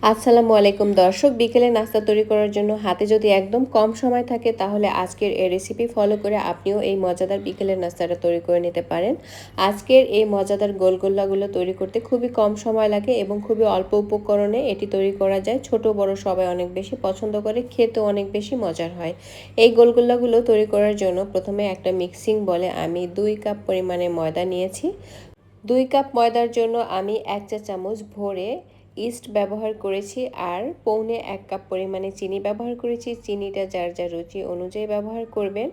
আসসালামু আলাইকুম দর্শক, বিকেলে নাস্তা তৈরি করার জন্য হাতে যদি একদম কম সময় থাকে তাহলে আজকের এই রেসিপি ফলো করে আপনিও এই মজাদার বিকেলের নাস্তাটা তৈরি করে নিতে পারেন। আজকের এই মজাদার গোলগোল্লাগুলো তৈরি করতে খুবই কম সময় লাগে এবং খুবই অল্প উপকরণে এটি তৈরি করা যায়। ছোট বড় সবাই অনেক বেশি পছন্দ করে, খেতেও অনেক বেশি মজার হয়। এই গোলগোল্লাগুলো তৈরি করার জন্য প্রথমে একটা মিক্সিং বলে আমি 2 কাপ পরিমাণে ময়দা নিয়েছি। 2 কাপ ময়দার জন্য আমি 1 চা চামচ ভরে ইস্ট ব্যবহার করেছি আর পৌনে 1 কাপ পরিমাণে চিনি ব্যবহার করেছি। চিনিটা যার যার রুচি অনুযায়ী ব্যবহার করবেন।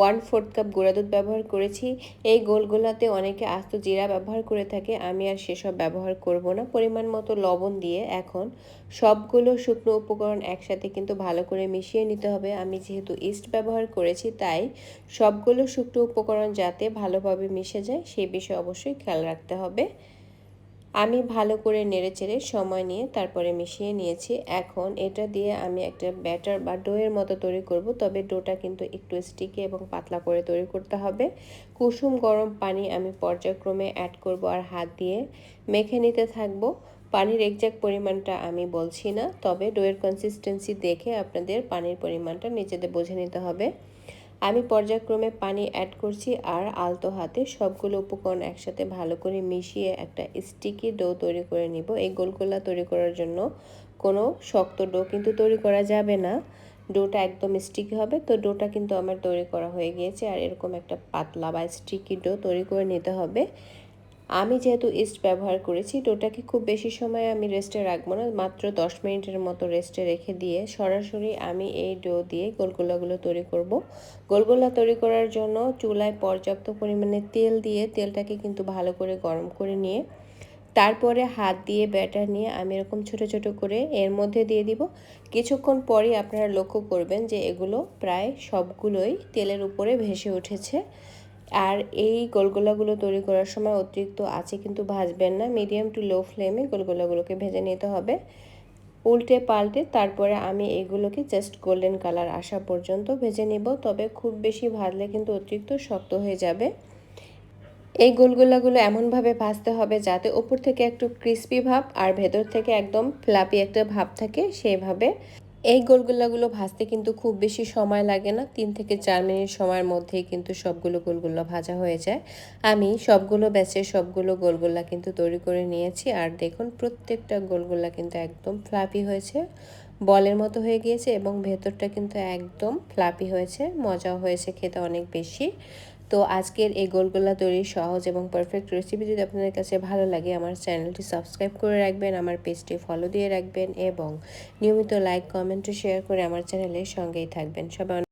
1/4 কাপ গুঁড়া দুধ ব্যবহার করেছি। এই গোলগোলাতে অনেকে আস্ত জিরা ব্যবহার করে থাকে, আমি আর সেসব ব্যবহার করব না। পরিমাণ মতো লবণ দিয়ে এখন সবগুলো শুকনো উপকরণ একসাথে কিন্তু ভালো করে মিশিয়ে নিতে হবে। আমি যেহেতু ইস্ট ব্যবহার করেছি তাই সবগুলো শুকনো উপকরণ যাতে ভালোভাবে মিশে যায় সেই বিষয়ে অবশ্যই খেয়াল রাখতে হবে। আমি ভালো করে নেড়েচেড়ে সময় নিয়ে তারপরে মিশিয়ে নিয়েছি। এখন এটা দিয়ে আমি একটা ব্যাটার বা ডোয়ের মতো তৈরি করব, তবে ডোটা কিন্তু একটু স্টিকি এবং পাতলা করে তৈরি করতে হবে। কুসুম গরম পানি আমি পর্যায়ক্রমে অ্যাড করব আর হাত দিয়ে মেখে নিতে থাকবো। পানির এক্সাক্ট পরিমাণটা আমি বলছি না, তবে ডোয়ের কনসিস্টেন্সি দেখে আপনাদের পানির পরিমাণটা নিজেদের বুঝে নিতে হবে। আমি পর্যায়ক্রমে পানি অ্যাড করছি আর আলতো হাতে সবগুলো উপকরণ একসাথে ভালো করে মিশিয়ে একটা স্টিকি ডো তৈরি করে নিব। এই গোলগোলা তৈরি করার জন্য কোনো শক্ত ডো কিন্তু তৈরি করা যাবে না, ডোটা একদম স্টিকি হবে। তো ডোটা কিন্তু আমার তৈরি করা হয়ে গিয়েছে আর এরকম একটা পাতলা বা স্টিকি ডো তৈরি করে নিতে হবে। আমি যেহেতু ইস্ট ব্যবহার করেছি, ডোটাকে খুব বেশি সময় আমি রেস্টে রাখবো না, মাত্র 10 মিনিটের মতো রেস্টে রেখে দিয়ে সরাসরি আমি এই ডো দিয়ে গোলগোলাগুলো তৈরি করব। গোলগোলা তৈরি করার জন্য চুলায় পর্যাপ্ত পরিমাণে তেল দিয়ে তেলটাকে কিন্তু ভালো করে গরম করে নিয়ে তারপরে হাত দিয়ে ব্যাটার নিয়ে আমি এরকম ছোট ছোট করে এর মধ্যে দিয়ে দিব। কিছুক্ষণ পরই আপনারা লক্ষ্য করবেন যে এগুলো প্রায় সবগুলোই তেলের উপরে ভেসে উঠেছে। আর এই গোলগোলাগুলো তৈরি করার সময় অতিরিক্ত আঁচে কিন্তু ভাজবেন না, মিডিয়াম টু লো ফ্লেমে গোলগোলাগুলোকে ভেজে নিতে হবে। উল্টে পাল্টে তারপরে আমি এগুলোকে জাস্ট গোল্ডেন কালার আসা পর্যন্ত ভেজে নেব, তবে খুব বেশি ভাজলে কিন্তু অতিরিক্ত শক্ত হয়ে যাবে। এই গোলগোলাগুলো এমনভাবে ভাজতে হবে যাতে উপর থেকে একটু ক্রিস্পি ভাব আর ভেতর থেকে একদম ফ্লাপি একটা ভাব থাকে সেইভাবে। এই গোলগোলাগুলো ভাজতে কিন্তু খুব বেশি সময় লাগে না, 3 থেকে 4 মিনিট সময়ের মধ্যেই কিন্তু সবগুলো গোলগোলা ভাজা হয়ে যায়। আমি সবগুলো ব্যাচের সবগুলো গোলগোলা কিন্তু তৈরি করে নিয়েছি আর দেখুন প্রত্যেকটা গোলগোলা কিন্তু একদম ফ্লাপি হয়েছে, বলের মতো হয়ে গিয়েছে এবং ভেতরটা কিন্তু একদম ফ্লাপি হয়েছে, মজাও হয়েছে খেতে অনেক বেশি। তো আজকের এই গোলগোলা তৈরির সহজ এবং পারফেক্ট রেসিপি যদি আপনাদের কাছে ভালো লাগে আমার চ্যানেলটি সাবস্ক্রাইব করে রাখবেন, আমার পেজটি ফলো দিয়ে রাখবেন এবং নিয়মিত লাইক কমেন্ট ও শেয়ার করে আমার চ্যানেলের সঙ্গেই থাকবেন। সবাই